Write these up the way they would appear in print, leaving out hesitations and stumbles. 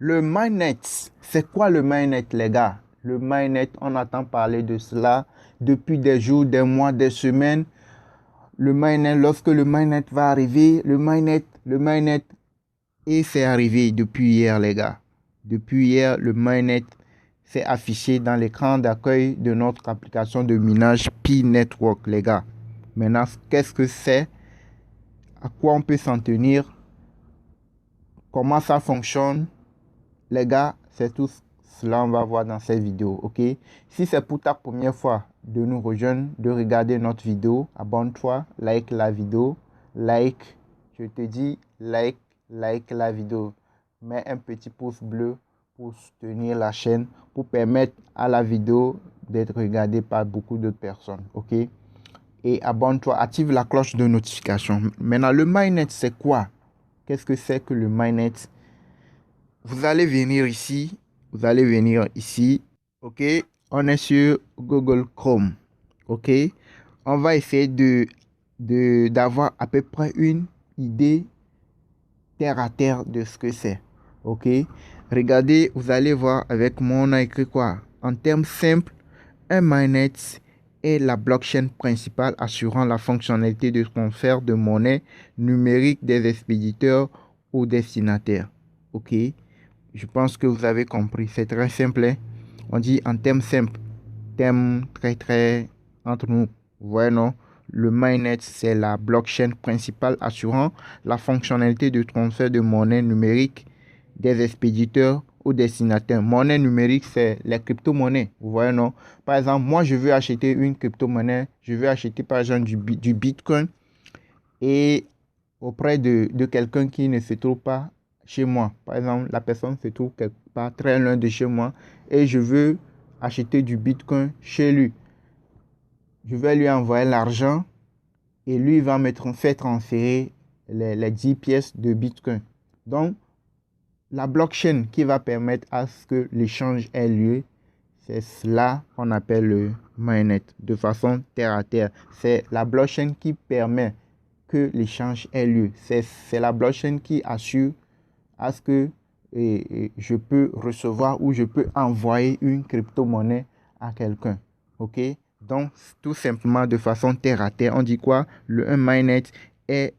Le mainnet, c'est quoi le mainnet, les gars? Le mainnet, on entend parler de cela depuis des jours, des mois, des semaines. Le mainnet, lorsque le mainnet va arriver, le mainnet, et c'est arrivé depuis hier, les gars. Depuis hier, le mainnet s'est affiché dans l'écran d'accueil de notre application de minage Pi Network, les gars. Maintenant, qu'est-ce que c'est? À quoi on peut s'en tenir? Comment ça fonctionne? Les gars, c'est tout cela on va voir dans cette vidéo, ok? Si c'est pour ta première fois de nous rejoindre, de regarder notre vidéo, abonne-toi, like la vidéo, like, je te dis like la vidéo. Mets un petit pouce bleu pour soutenir la chaîne, pour permettre à la vidéo d'être regardée par beaucoup d'autres personnes, ok? Et abonne-toi, active la cloche de notification. Maintenant, le mainnet, c'est quoi? Qu'est-ce que c'est que le mainnet? Vous allez venir ici, ok? On est sur Google Chrome, ok? On va essayer d'avoir à peu près une idée terre à terre de ce que c'est, ok? Regardez, vous allez voir avec moi, on a écrit quoi? En termes simples, un mainnet est la blockchain principale assurant la fonctionnalité de transfert de monnaie numérique des expéditeurs aux destinataires, ok? Je pense que vous avez compris. C'est très simple, hein? On dit en termes simples, termes très entre nous. Vous voyez, non? Le mainnet, c'est la blockchain principale assurant la fonctionnalité de transfert de monnaie numérique des expéditeurs aux destinataires. Monnaie numérique, c'est les crypto-monnaies. Vous voyez, non? Par exemple, moi, je veux acheter une crypto-monnaie. Je veux acheter, par exemple, du Bitcoin et auprès de quelqu'un qui ne se trouve pas chez moi. Par exemple, la personne se trouve quelque part très loin de chez moi et je veux acheter du Bitcoin chez lui. Je vais lui envoyer l'argent et lui va me faire transférer les 10 pièces de Bitcoin. Donc, la blockchain qui va permettre à ce que l'échange ait lieu, c'est cela qu'on appelle le mainnet, de façon terre à terre. C'est la blockchain qui permet que l'échange ait lieu. C'est la blockchain qui assure à ce que je peux recevoir ou je peux envoyer une crypto-monnaie à quelqu'un. OK? Donc, tout simplement de façon terre à terre, on dit quoi? Un mainnet est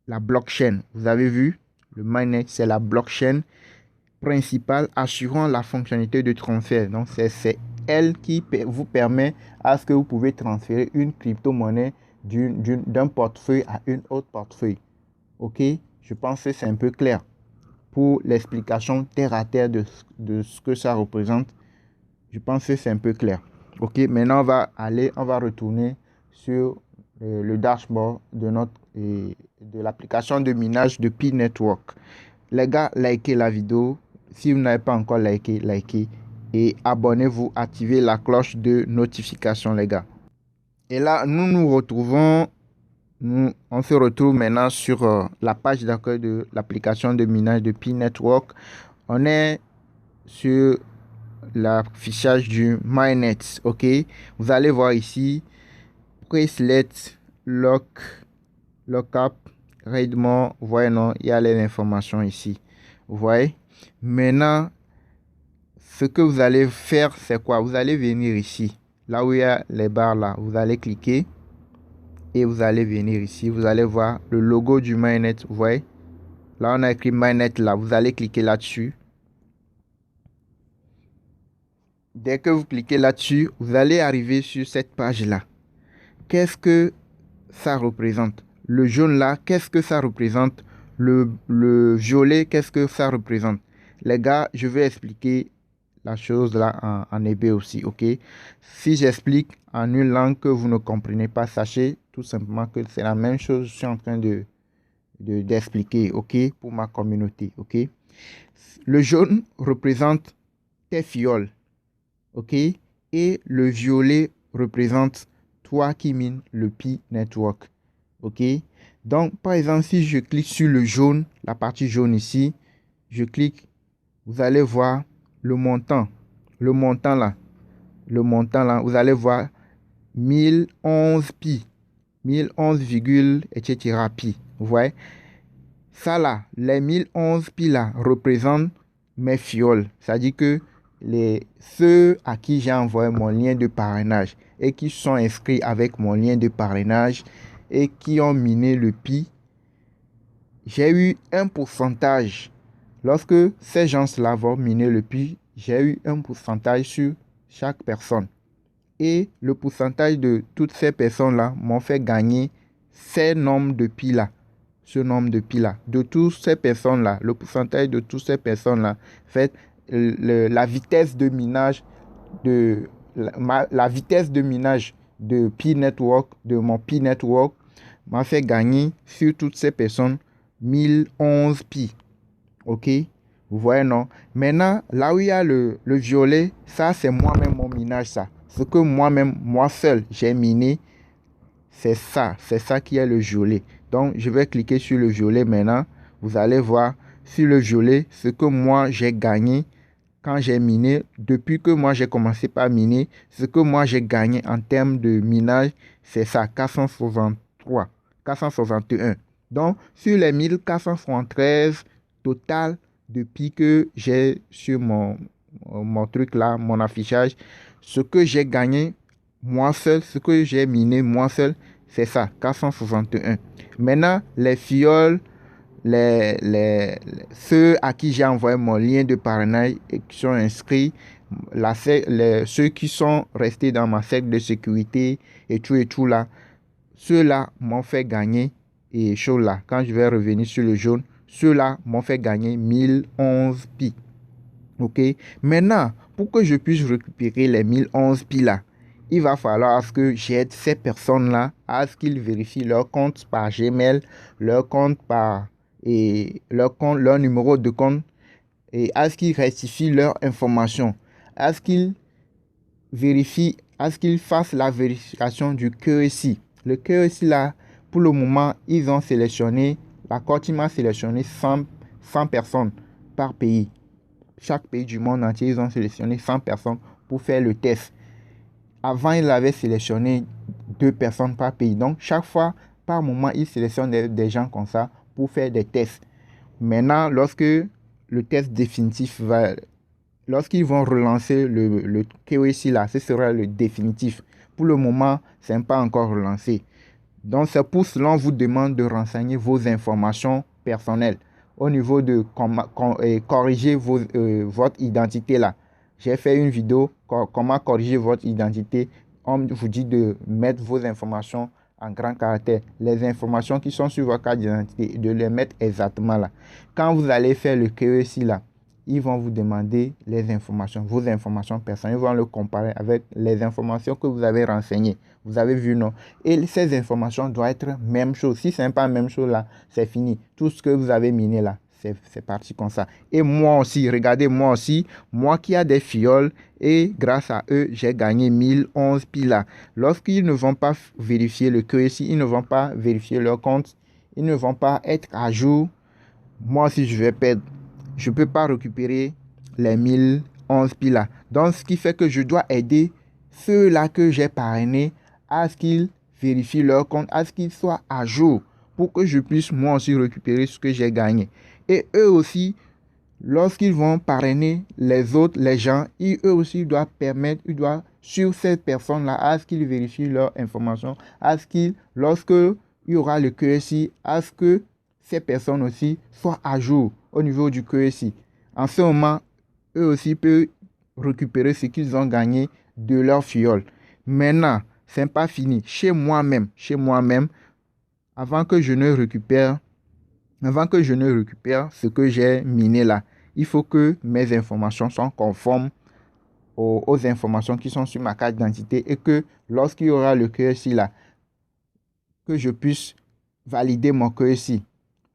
la blockchain. Vous avez vu? Le mainnet, c'est la blockchain principale assurant la fonctionnalité de transfert. Donc, c'est elle qui vous permet à ce que vous pouvez transférer une crypto-monnaie d'un portefeuille à une autre portefeuille. OK? Je pense que c'est un peu clair pour l'explication terre à terre de ce que ça représente. Je pense que c'est un peu clair. OK? Maintenant, on va retourner sur le dashboard de l'application de minage de Pi Network. Les gars, likez la vidéo. Si vous n'avez pas encore likez et abonnez-vous, activez la cloche de notification, les gars. Et là, on se retrouve maintenant sur la page d'accueil de l'application de minage de Pi Network. On est sur l'affichage du mainnet, ok? Vous allez voir ici, Bracelet, Lockup, Read More. Vous voyez, non, il y a les informations ici. Vous voyez? Maintenant, ce que vous allez faire, c'est quoi? Vous allez venir ici, là où il y a les barres là. Vous allez cliquer et vous allez venir ici. Vous allez voir le logo du mainnet. Vous voyez? Là, on a écrit mainnet là. Vous allez cliquer là-dessus. Dès que vous cliquez là-dessus, vous allez arriver sur cette page-là. Qu'est-ce que ça représente? Le jaune là, qu'est-ce que ça représente? Le violet, qu'est-ce que ça représente? Les gars, je vais expliquer la chose là en hébreu aussi, ok? Si j'explique en une langue que vous ne comprenez pas, sachez tout simplement que c'est la même chose que je suis en train d'expliquer, ok? Pour ma communauté, ok? Le jaune représente tes fioles, ok? Et le violet représente toi qui mines le Pi Network, ok? Donc, par exemple, si je clique sur le jaune, la partie jaune ici, je clique, vous allez voir le montant là, vous allez voir 1011 pi, 1011, etc. pi. Vous voyez, ça là, les 1011 pi là représentent mes fioles. C'est-à-dire que ceux à qui j'ai envoyé mon lien de parrainage et qui sont inscrits avec mon lien de parrainage et qui ont miné le Pi, j'ai eu un pourcentage. Lorsque ces gens-là vont miner le Pi, j'ai eu un pourcentage sur chaque personne. Et le pourcentage de toutes ces personnes-là m'ont fait gagner ces nombres de Pi-là. Ce nombre de Pi-là. De toutes ces personnes-là, le pourcentage de toutes ces personnes-là, fait la vitesse de minage la vitesse de minage de Pi Network, de mon Pi Network, m'a fait gagner sur toutes ces personnes 1011 Pi. Ok? Vous voyez, non? Maintenant, là où il y a le violet, ça, c'est moi-même mon minage, ça. Ce que moi-même, moi seul, j'ai miné, c'est ça qui est le violet. Donc, je vais cliquer sur le violet maintenant. Vous allez voir sur le violet ce que moi, j'ai gagné quand j'ai miné. Depuis que moi, j'ai commencé par miner, ce que moi, j'ai gagné en termes de minage, c'est ça, 463, 461. Donc, sur les 1473 total depuis que j'ai sur mon truc là, mon affichage, ce que j'ai gagné moi seul, ce que j'ai miné moi seul, c'est ça, 461. Maintenant, les fioles, ceux à qui j'ai envoyé mon lien de parrainage et qui sont inscrits, ceux qui sont restés dans ma cercle de sécurité et tout là, ceux-là m'ont fait gagner et chaud là, quand je vais revenir sur le jaune, ceux-là m'ont fait gagner 1011 pi. Ok? Maintenant, pour que je puisse récupérer les 1011 pi là, il va falloir que j'aide ces personnes-là à ce qu'ils vérifient leur compte par Gmail, leur compte leur numéro de compte et à ce qu'ils rectifient leur information, à ce qu'ils fassent la vérification du QSI. Le QSI là, pour le moment, ils ont sélectionné, la Cour m'a sélectionné 100 personnes par pays. Chaque pays du monde entier, ils ont sélectionné 100 personnes pour faire le test. Avant, ils avaient sélectionné 2 personnes par pays. Donc, chaque fois, par moment, ils sélectionnent des gens comme ça pour faire des tests. Maintenant, lorsque le test définitif lorsqu'ils vont relancer le KYC là, ce sera le définitif. Pour le moment, ce n'est pas encore relancé. Donc, c'est pour cela qu'on vous demande de renseigner vos informations personnelles au niveau de corriger votre identité là. J'ai fait une vidéo comment corriger votre identité. On vous dit de mettre vos informations en grand caractère. Les informations qui sont sur votre carte d'identité, de les mettre exactement là. Quand vous allez faire le KYC là, ils vont vous demander les informations, vos informations personnelles. Ils vont le comparer avec les informations que vous avez renseignées. Vous avez vu, non? Et ces informations doivent être même chose. Si ce n'est pas la même chose là, c'est fini. Tout ce que vous avez miné là, c'est parti comme ça. Et moi aussi, regardez, moi aussi, moi qui a des fioles, et grâce à eux, j'ai gagné 1011 pi là. Lorsqu'ils ne vont pas vérifier le QSI, ils ne vont pas vérifier leur compte, ils ne vont pas être à jour, moi aussi je vais perdre. Je ne peux pas récupérer les 1011 pi là. Donc, ce qui fait que je dois aider ceux-là que j'ai parrainés à ce qu'ils vérifient leur compte, à ce qu'ils soient à jour pour que je puisse moi aussi récupérer ce que j'ai gagné. Et eux aussi, lorsqu'ils vont parrainer les autres, les gens, eux aussi doivent permettre, ils doivent sur ces personnes-là à ce qu'ils vérifient leur information, à ce qu'ils, lorsque il y aura le QSI, à ce que ces personnes aussi soient à jour au niveau du QSI. En ce moment, eux aussi peuvent récupérer ce qu'ils ont gagné de leur fiole. Maintenant, ce n'est pas fini. Chez moi-même, avant que je ne récupère ce que j'ai miné là, il faut que mes informations soient conformes aux informations qui sont sur ma carte d'identité et que lorsqu'il y aura le QSI là, que je puisse valider mon QSI.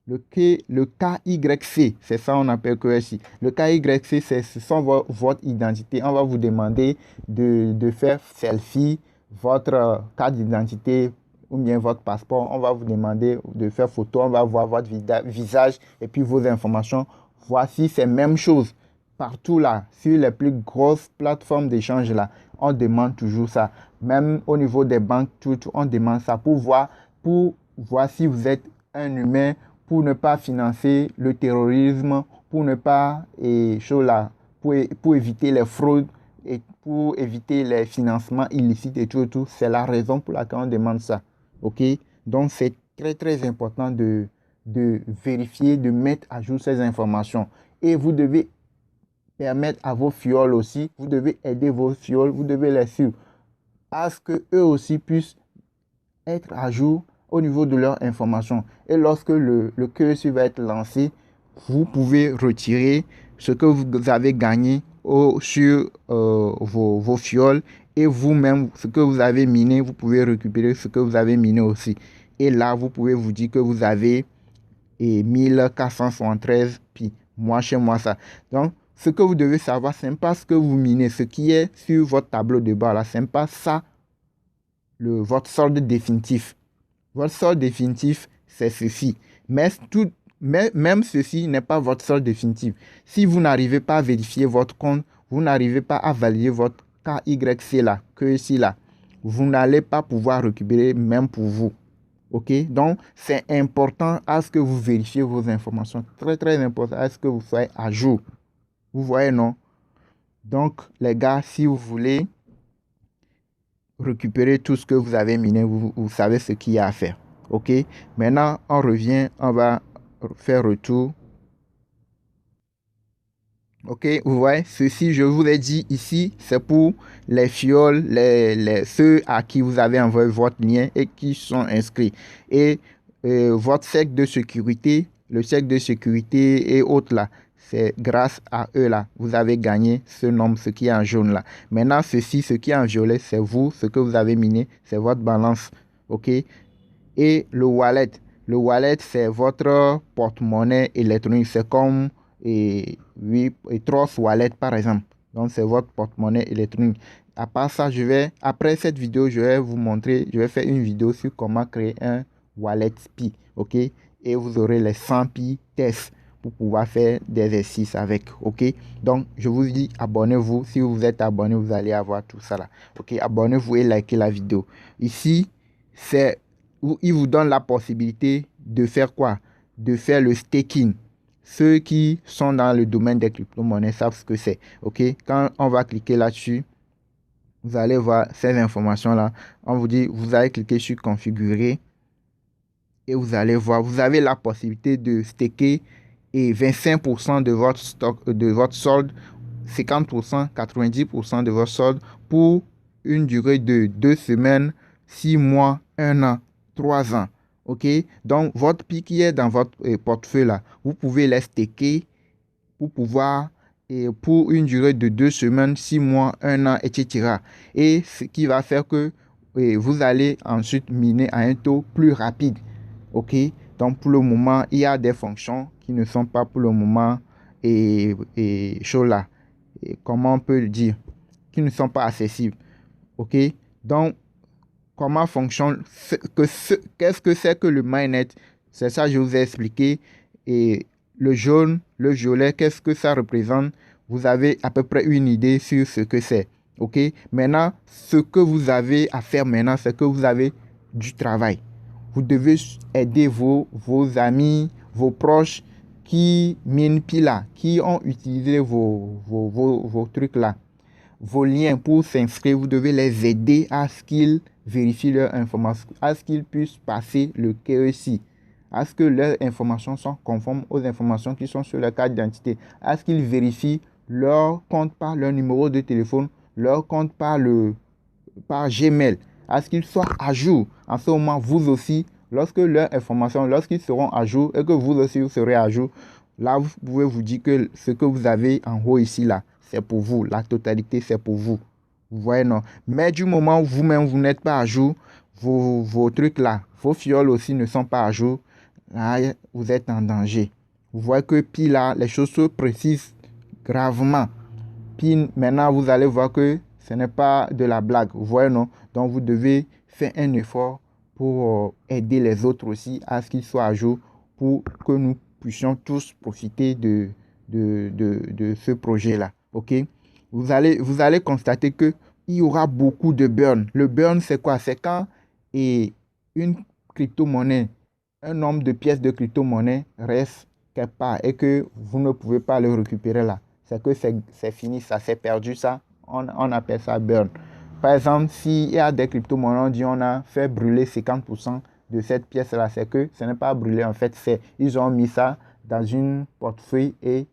Le KYC, c'est ça on appelle QSI. Le KYC, ce sont votre identité. On va vous demander de faire selfie, votre carte d'identité ou bien votre passeport. On va vous demander de faire photo. On va voir votre visage et puis vos informations. Voici, c'est la même chose. Partout là, sur les plus grosses plateformes d'échange là, on demande toujours ça. Même au niveau des banques, on demande ça pour voir si vous êtes un humain, pour ne pas financer le terrorisme, pour ne pas, et chose là, pour éviter les fraudes et pour éviter les financements illicites et tout. C'est la raison pour laquelle on demande ça. OK? Donc, c'est très, très important de vérifier, de mettre à jour ces informations. Et vous devez permettre à vos fioles aussi, vous devez aider vos fioles, vous devez les suivre à ce qu'eux aussi puissent être à jour au niveau de leurs informations. Et lorsque le QSU va être lancé, vous pouvez retirer ce que vous avez gagné sur vos fioles, et vous-même, ce que vous avez miné, vous pouvez récupérer ce que vous avez miné aussi. Et là, vous pouvez vous dire que vous avez 1473 pi. Moi, chez moi, ça. Donc, ce que vous devez savoir, ce n'est pas ce que vous minez, ce qui est sur votre tableau de bord, là, ce n'est pas ça, votre solde définitif. Votre solde définitif, c'est ceci. Mais même ceci n'est pas votre solde définitif. Si vous n'arrivez pas à vérifier votre compte, vous n'arrivez pas à valider votre KYC là, que ici là, vous n'allez pas pouvoir récupérer même pour vous. OK? Donc, c'est important à ce que vous vérifiez vos informations. Très, très important à ce que vous soyez à jour. Vous voyez, non? Donc, les gars, si vous voulez récupérer tout ce que vous avez miné, vous savez ce qu'il y a à faire. OK? Maintenant, on revient, on va faire retour. OK? Vous voyez, ceci, je vous ai dit ici, c'est pour les fioles, ceux à qui vous avez envoyé votre lien et qui sont inscrits. Et votre chèque de sécurité, le chèque de sécurité et autres là, c'est grâce à eux là, vous avez gagné ce nombre, ce qui est en jaune là. Maintenant, ceci, ce qui est en violet, c'est vous, ce que vous avez miné, c'est votre balance. OK? Et le wallet, c'est votre porte-monnaie électronique. C'est comme Trust Wallet par exemple. Donc, c'est votre porte-monnaie électronique. À part ça, après cette vidéo, je vais vous montrer, je vais faire une vidéo sur comment créer un wallet Pi. OK? Et vous aurez les 100 Pi tests pour pouvoir faire des exercices avec. OK? Donc, je vous dis, abonnez-vous. Si vous êtes abonné, vous allez avoir tout ça là. OK? Abonnez-vous et likez la vidéo. Ici, il vous donne la possibilité de faire quoi? De faire le staking. Ceux qui sont dans le domaine des crypto-monnaies savent ce que c'est. OK? Quand on va cliquer là-dessus, vous allez voir ces informations-là. On vous dit, vous allez cliquer sur configurer et vous allez voir, vous avez la possibilité de staker et 25% de votre stock, de votre solde, 50%, 90% de votre solde pour une durée de 2 semaines, 6 mois, 1 an, 3 ans. OK? Donc, votre Pi qui est dans votre portefeuille là, vous pouvez les staker pour pouvoir, et pour une durée de 2 semaines, 6 mois, 1 an, etc. Et ce qui va faire que vous allez ensuite miner à un taux plus rapide. OK? Donc, pour le moment, il y a des fonctions qui ne sont pas pour le moment chaud là. Comment on peut le dire? Qui ne sont pas accessibles. OK? Donc, comment fonctionne, qu'est-ce que c'est que le mainnet? C'est ça que je vous ai expliqué. Et le jaune, le violet, qu'est-ce que ça représente? Vous avez à peu près une idée sur ce que c'est. OK? Maintenant, ce que vous avez à faire maintenant, c'est que vous avez du travail. Vous devez aider vos amis, vos proches qui minent pile, qui ont utilisé vos trucs là, vos liens pour s'inscrire. Vous devez les aider à ce qu'ils vérifient leurs informations, à ce qu'ils puissent passer le KYC, à ce que leurs informations sont conformes aux informations qui sont sur leur carte d'identité, à ce qu'ils vérifient leur compte par leur numéro de téléphone, leur compte par Gmail, à ce qu'ils soient à jour. En ce moment, vous aussi, lorsque leurs informations, lorsqu'ils seront à jour et que vous aussi vous serez à jour, là, vous pouvez vous dire que ce que vous avez en haut ici, là, c'est pour vous. La totalité, c'est pour vous. Vous voyez, non? Mais du moment où vous-même, vous n'êtes pas à jour, vos trucs là, vos fioles aussi ne sont pas à jour, là, vous êtes en danger. Vous voyez que puis là, les choses se précisent gravement. Puis maintenant, vous allez voir que ce n'est pas de la blague. Vous voyez, non? Donc, vous devez faire un effort pour aider les autres aussi à ce qu'ils soient à jour pour que nous puissions tous profiter de ce projet-là. OK? Vous allez constater qu'il y aura beaucoup de burn. Le burn, c'est quoi? C'est quand une crypto-monnaie, un nombre de pièces de crypto-monnaie reste quelque part et que vous ne pouvez pas le récupérer là, c'est que c'est fini, ça c'est perdu, ça. On appelle ça burn. Par exemple, s'il y a des crypto-monnaies, on dit on a fait brûler 50% de cette pièce-là, c'est que ce n'est pas brûlé en fait, ils ont mis ça dans une portefeuille et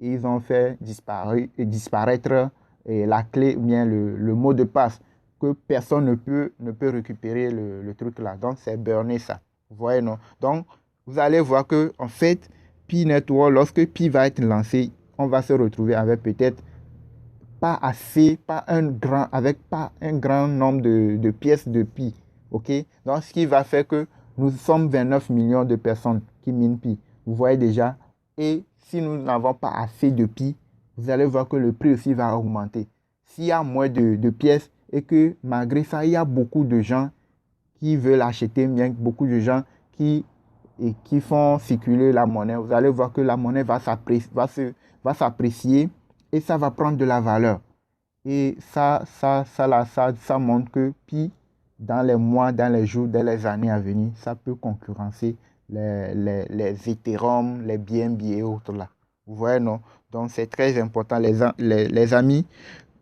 ils ont fait disparaître la clé ou bien le mot de passe que personne ne peut récupérer le truc là. Donc, c'est burner ça. Vous voyez, non? Donc, vous allez voir que en fait, Pi Network, lorsque Pi va être lancé, on va se retrouver avec peut-être avec pas un grand nombre de pièces de Pi. OK? Donc, ce qui va faire que nous sommes 29 millions de personnes qui minent Pi. Vous voyez déjà. Et si nous n'avons pas assez de Pi, vous allez voir que le prix aussi va augmenter. S'il y a moins de pièces et que malgré ça, il y a beaucoup de gens qui veulent acheter, bien beaucoup de gens qui font circuler la monnaie, vous allez voir que la monnaie va s'apprécier et ça va prendre de la valeur. Et ça montre que Pi, dans les mois, dans les jours, dans les années à venir, ça peut concurrencer les Ethereum, les BNB et autres là. Vous voyez, non? Donc, c'est très important, les amis.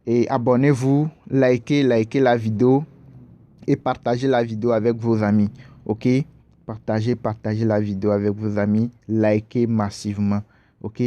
Et abonnez-vous, likez la vidéo et partagez la vidéo avec vos amis. OK? Partagez la vidéo avec vos amis. Likez massivement. OK?